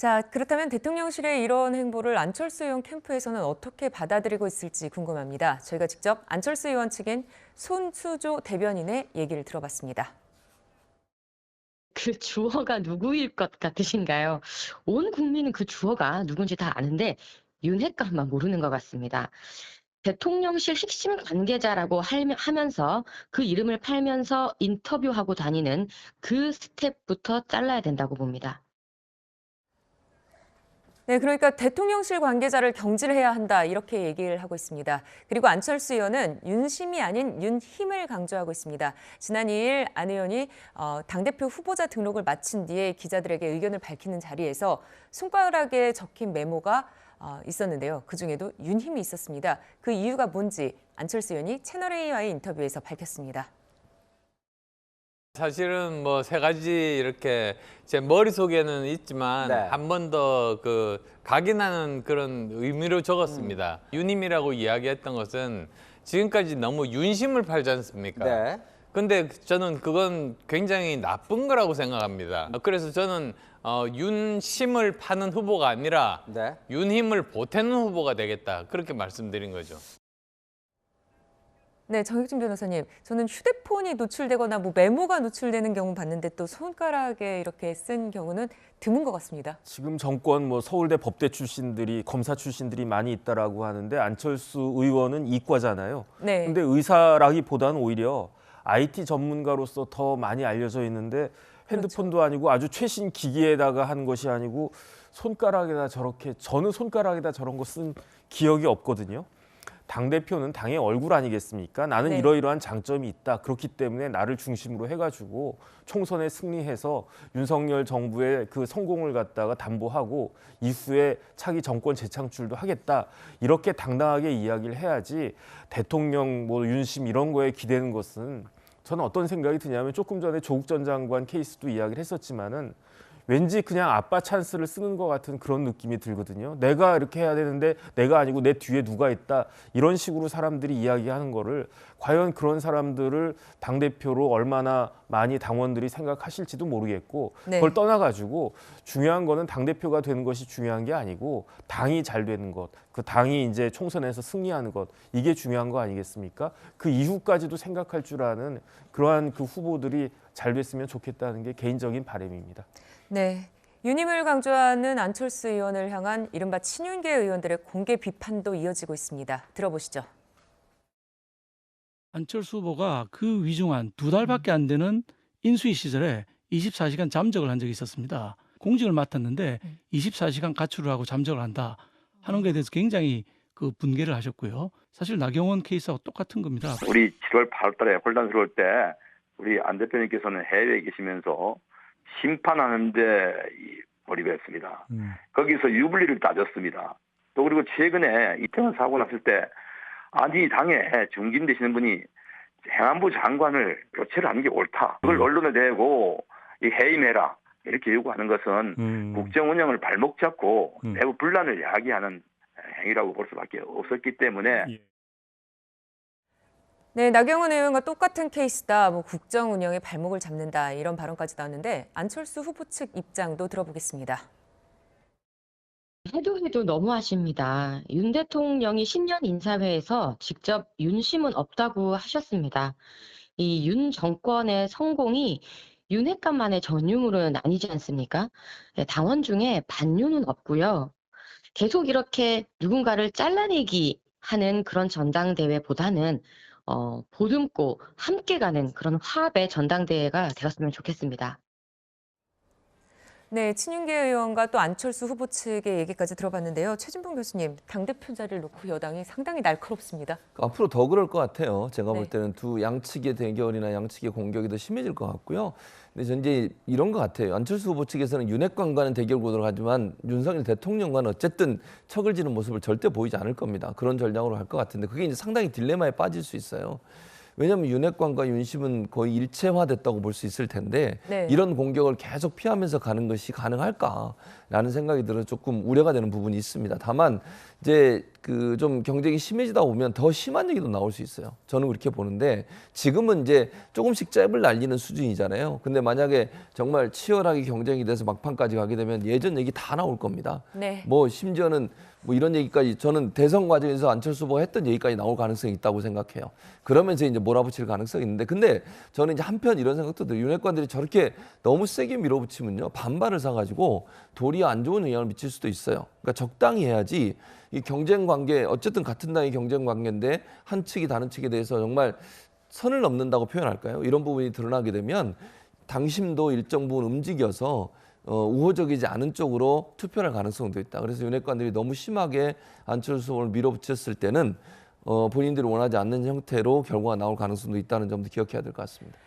자, 그렇다면 대통령실의 이런 행보를 안철수 의원 캠프에서는 어떻게 받아들이고 있을지 궁금합니다. 저희가 직접 안철수 의원 측인 손수조 대변인의 얘기를 들어봤습니다. 그 주어가 누구일 것 같으신가요? 온 국민은 그 주어가 누군지 다 아는데 윤핵관만 모르는 것 같습니다. 대통령실 핵심 관계자라고 하면서 그 이름을 팔면서 인터뷰하고 다니는 그 스텝부터 잘라야 된다고 봅니다. 네, 그러니까 대통령실 관계자를 경질해야 한다 이렇게 얘기를 하고 있습니다. 그리고 안철수 의원은 윤심이 아닌 윤힘을 강조하고 있습니다. 지난 2일 안 의원이 당대표 후보자 등록을 마친 뒤에 기자들에게 의견을 밝히는 자리에서 손가락에 적힌 메모가 있었는데요. 그중에도 윤힘이 있었습니다. 그 이유가 뭔지 안철수 의원이 채널A와의 인터뷰에서 밝혔습니다. 사실은 뭐 세 가지 이렇게 제 머릿속에는 있지만 네. 한 번 더 각인하는 그런 의미로 적었습니다. 윤힘이라고 이야기했던 것은 지금까지 너무 윤심을 팔지 않습니까? 네. 근데 저는 그건 굉장히 나쁜 거라고 생각합니다. 그래서 저는 윤심을 파는 후보가 아니라 네. 윤힘을 보태는 후보가 되겠다. 그렇게 말씀드린 거죠. 네, 정혁진 변호사님, 저는 휴대폰이 노출되거나 뭐 메모가 노출되는 경우 봤는데 또 손가락에 이렇게 쓴 경우는 드문 것 같습니다. 지금 정권 서울대 법대 출신들이 검사 출신들이 많이 있다라고 하는데 안철수 의원은 이과잖아요. 네. 근데 의사라기보다는 오히려 IT 전문가로서 더 많이 알려져 있는데 핸드폰도 아니고 아주 최신 기기에다가 하는 것이 아니고 손가락에다 저는 손가락에다 저런 거 쓴 기억이 없거든요. 당대표는 당의 얼굴 아니겠습니까? 나는 네. 이러이러한 장점이 있다. 그렇기 때문에 나를 중심으로 해가지고 총선에 승리해서 윤석열 정부의 그 성공을 갖다가 담보하고 이후에 차기 정권 재창출도 하겠다. 이렇게 당당하게 이야기를 해야지 대통령 윤심 이런 거에 기대는 것은 저는 어떤 생각이 드냐면 조금 전에 조국 전 장관 케이스도 이야기를 했었지만은 왠지 그냥 아빠 찬스를 쓰는 것 같은 그런 느낌이 들거든요. 내가 이렇게 해야 되는데 내가 아니고 내 뒤에 누가 있다. 이런 식으로 사람들이 이야기하는 거를 과연 그런 사람들을 당대표로 얼마나 많이 당원들이 생각하실지도 모르겠고 네. 그걸 떠나가지고 중요한 거는 당대표가 되는 것이 중요한 게 아니고 당이 잘 되는 것, 그 당이 이제 총선에서 승리하는 것 이게 중요한 거 아니겠습니까? 그 이후까지도 생각할 줄 아는 그러한 그 후보들이 잘 됐으면 좋겠다는 게 개인적인 바람입니다. 네. 윤힘을 강조하는 안철수 의원을 향한 이른바 친윤계 의원들의 공개 비판도 이어지고 있습니다. 들어보시죠. 안철수 후보가 그 위중한 2달밖에 안 되는 인수위 시절에 24시간 잠적을 한 적이 있었습니다. 공직을 맡았는데 24시간 가출을 하고 잠적을 한다 하는 것에 대해서 굉장히 그 분개를 하셨고요. 사실 나경원 케이스하고 똑같은 겁니다. 우리 7월 8월 달에 혼란스러울 때 우리 안 대표님께서는 해외에 계시면서 심판하는 데 몰입했습니다. 거기서 유불리를 따졌습니다. 또 그리고 최근에 이태원 사고 났을 때 아니 당에 중진 되시는 분이 행안부 장관을 교체를 하는 게 옳다. 그걸 언론에 대고 해임해라. 이렇게 요구하는 것은 국정 운영을 발목 잡고 내부 분란을 야기하는 행위라고 볼 수밖에 없었기 때문에 네, 나경원 의원과 똑같은 케이스다. 국정 운영에 발목을 잡는다. 이런 발언까지 나왔는데 안철수 후보 측 입장도 들어보겠습니다. 해도 너무하십니다. 윤 대통령이 신년 인사회에서 직접 윤심은 없다고 하셨습니다. 이 윤 정권의 성공이 윤핵관만의 전유물은 아니지 않습니까? 당원 중에 반윤은 없고요. 계속 이렇게 누군가를 잘라내기 하는 그런 전당대회보다는 보듬고 함께 가는 그런 화합의 전당대회가 되었으면 좋겠습니다. 네, 친윤계 의원과 또 안철수 후보 측의 얘기까지 들어봤는데요. 최진봉 교수님, 당대표 자리를 놓고 여당이 상당히 날카롭습니다. 앞으로 더 그럴 것 같아요. 제가 볼 네. 때는 두 양측의 대결이나 양측의 공격이 더 심해질 것 같고요. 근데 전 이제 이런 것 같아요. 안철수 후보 측에서는 윤핵관과는 대결 구도를 하지만 윤석열 대통령과는 어쨌든 척을 지는 모습을 절대 보이지 않을 겁니다. 그런 전략으로 할 것 같은데 그게 이제 상당히 딜레마에 빠질 수 있어요. 왜냐하면 윤핵관과 윤심은 거의 일체화됐다고 볼 수 있을 텐데 네. 이런 공격을 계속 피하면서 가는 것이 가능할까라는 생각이 들어 조금 우려가 되는 부분이 있습니다. 다만 이제 그 좀 경쟁이 심해지다 보면 더 심한 얘기도 나올 수 있어요. 저는 그렇게 보는데 지금은 이제 조금씩 잽을 날리는 수준이잖아요. 근데 만약에 정말 치열하게 경쟁이 돼서 막판까지 가게 되면 예전 얘기 다 나올 겁니다. 네. 뭐 심지어는 뭐 이런 얘기까지 저는 대선 과정에서 안철수 후보가 했던 얘기까지 나올 가능성이 있다고 생각해요. 그러면서 이제 몰아붙일 가능성이 있는데 근데 저는 이제 한편 이런 생각도 들어요. 윤핵관들이 저렇게 너무 세게 밀어붙이면요. 반발을 사가지고 도리어 안 좋은 영향을 미칠 수도 있어요. 그러니까 적당히 해야지 이 경쟁 관계 어쨌든 같은 당의 경쟁 관계인데 한 측이 다른 측에 대해서 정말 선을 넘는다고 표현할까요? 이런 부분이 드러나게 되면 당심도 일정 부분 움직여서 우호적이지 않은 쪽으로 투표할 가능성도 있다. 그래서 윤핵관들이 너무 심하게 안철수 후보를 밀어붙였을 때는 본인들이 원하지 않는 형태로 결과가 나올 가능성도 있다는 점도 기억해야 될 것 같습니다.